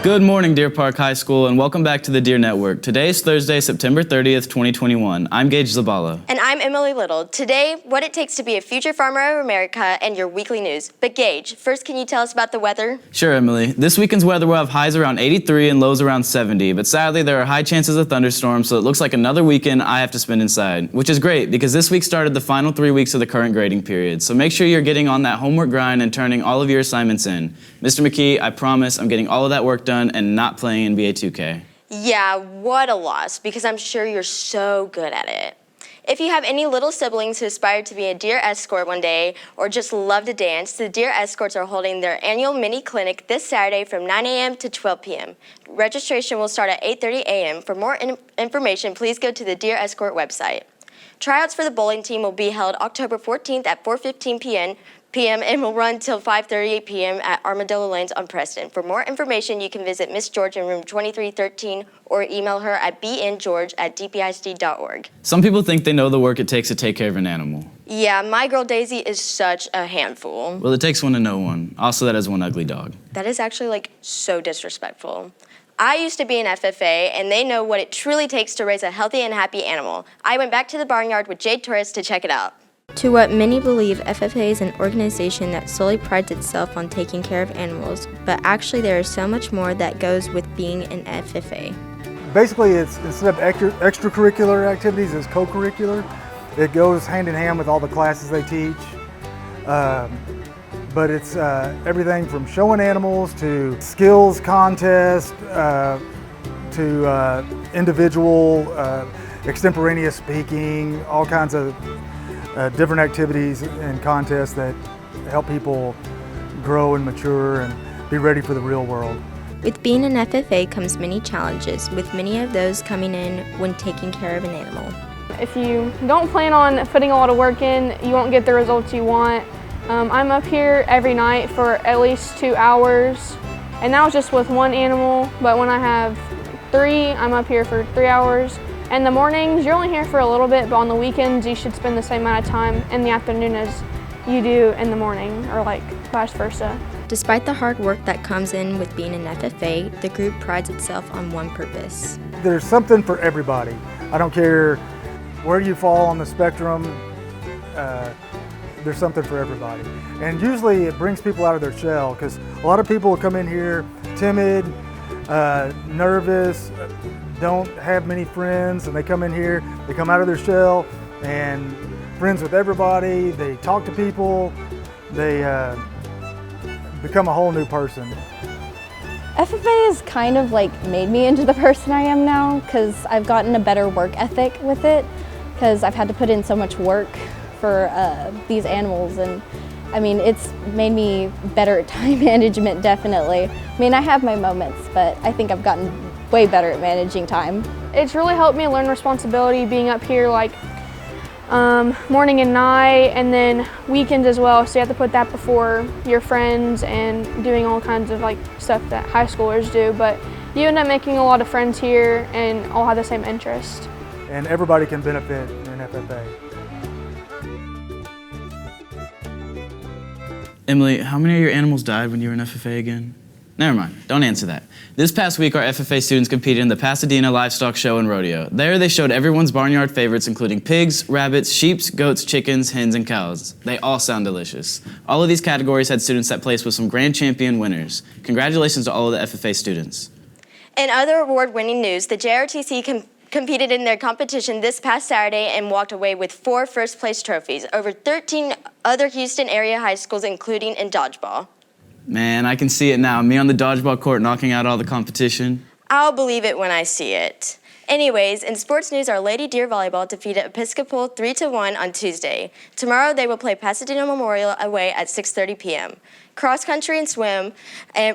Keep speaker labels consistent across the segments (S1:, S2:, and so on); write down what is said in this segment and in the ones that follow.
S1: Good morning, Deer Park High School, and welcome back to the Deer Network. Today is Thursday, September 30th, 2021. I'm Gage Zabala.
S2: And I'm Emily Little. Today, what it takes to be a future farmer of America and your weekly news. But Gage, first can you tell us about the weather?
S1: Sure, Emily. This weekend's weather will have highs around 83 and lows around 70, but sadly there are high chances of thunderstorms, so it looks like another weekend I have to spend inside, which is great because this week started the final 3 weeks of the current grading period, so make sure you're getting on that homework grind and turning all of your assignments in. Mr. McKee, I promise I'm getting all of that work done and not playing NBA 2K.
S2: Yeah, what a loss, because I'm sure you're so good at it. If you have any little siblings who aspire to be a Deer Escort one day or just love to dance, the Deer Escorts are holding their annual mini clinic this Saturday from 9 a.m. to 12 p.m. Registration will start at 8:30 a.m. For more information, please go to the Deer Escort website. Tryouts for the bowling team will be held October 14th at 4:15 p.m. and will run till 5:30 p.m. at Armadillo Lanes on Preston. For more information, you can visit Miss George in room 2313 or email her at bngeorge@dpisd.org.
S1: Some people think they know the work it takes to take care of an animal.
S2: Yeah, my girl Daisy is such a handful.
S1: Well, it takes one to know one. Also, that is one ugly dog.
S2: That is actually so disrespectful. I used to be an FFA, and they know what it truly takes to raise a healthy and happy animal. I went back to the barnyard with Jade Torres to check it out. To what many believe, FFA is an organization that solely prides itself on taking care of animals, but actually there is so much more that goes with being an FFA.
S3: Basically, it's instead of extracurricular activities, it's co-curricular. It goes hand in hand with all the classes they teach. But it's everything from showing animals to skills contests to individual extemporaneous speaking, all kinds of different activities and contests that help people grow and mature and be ready for the real world.
S2: With being an FFA comes many challenges, with many of those coming in when taking care of an animal.
S4: If you don't plan on putting a lot of work in, you won't get the results you want. I'm up here every night for at least 2 hours, and that was just with one animal, but when I have 3, I'm up here for 3 hours. In the mornings, you're only here for a little bit, but on the weekends, you should spend the same amount of time in the afternoon as you do in the morning, or like vice versa.
S2: Despite the hard work that comes in with being an FFA, the group prides itself on one purpose.
S3: There's something for everybody. I don't care where you fall on the spectrum, there's something for everybody. And usually it brings people out of their shell, because a lot of people will come in here timid, nervous, don't have many friends, and they come in here, they come out of their shell and friends with everybody, they talk to people, they become a whole new person.
S5: FFA has kind of like made me into the person I am now, because I've gotten a better work ethic with it, because I've had to put in so much work for these animals, and I mean, it's made me better at time management, definitely. I mean, I have my moments, but I think I've gotten way better at managing time.
S4: It's really helped me learn responsibility being up here like morning and night, and then weekends as well, so you have to put that before your friends and doing all kinds of like stuff that high schoolers do, but you end up making a lot of friends here and all have the same interest.
S3: And everybody can benefit in FFA.
S1: Emily, how many of your animals died when you were in FFA again? Never mind, don't answer that. This past week, our FFA students competed in the Pasadena Livestock Show and Rodeo. There, they showed everyone's barnyard favorites, including pigs, rabbits, sheep, goats, chickens, hens, and cows. They all sound delicious. All of these categories had students that placed with some grand champion winners. Congratulations to all of the FFA students.
S2: In other award-winning news, the JRTC competed in their competition this past Saturday and walked away with 4 first-place trophies over 13 other Houston area high schools, including in dodgeball.
S1: Man, I can see it now. Me on the dodgeball court knocking out all the competition.
S2: I'll believe it when I see it. Anyways, in sports news, our Lady Deer Volleyball defeated Episcopal 3-1 on Tuesday. Tomorrow, they will play Pasadena Memorial away at 6:30 p.m. Cross country and swim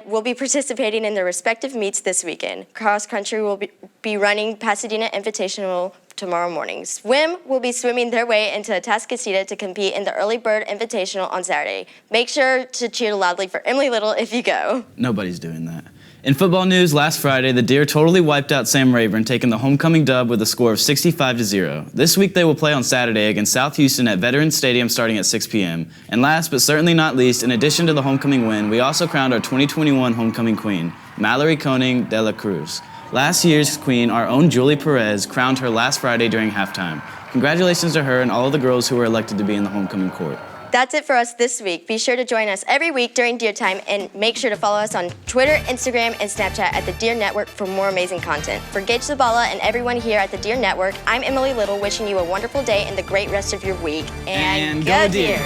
S2: will be participating in their respective meets this weekend. Cross country will be running Pasadena Invitational tomorrow morning. Swim will be swimming their way into Atascocita to compete in the Early Bird Invitational on Saturday. Make sure to cheer loudly for Emily Little if you go.
S1: Nobody's doing that. In football news, last Friday, the Deer totally wiped out Sam Rayburn, taking the homecoming dub with a score of 65-0. This week, they will play on Saturday against South Houston at Veterans Stadium starting at 6 p.m. And last but certainly not least, in addition to the homecoming win, we also crowned our 2021 homecoming queen. Mallory Koning de la Cruz. Last year's queen, our own Julie Perez, crowned her last Friday during halftime. Congratulations to her and all of the girls who were elected to be in the homecoming court.
S2: That's it for us this week. Be sure to join us every week during Deer Time and make sure to follow us on Twitter, Instagram, and Snapchat at the Deer Network for more amazing content. For Gage Zabala and everyone here at the Deer Network, I'm Emily Little, wishing you a wonderful day and the great rest of your week.
S1: And go Deer!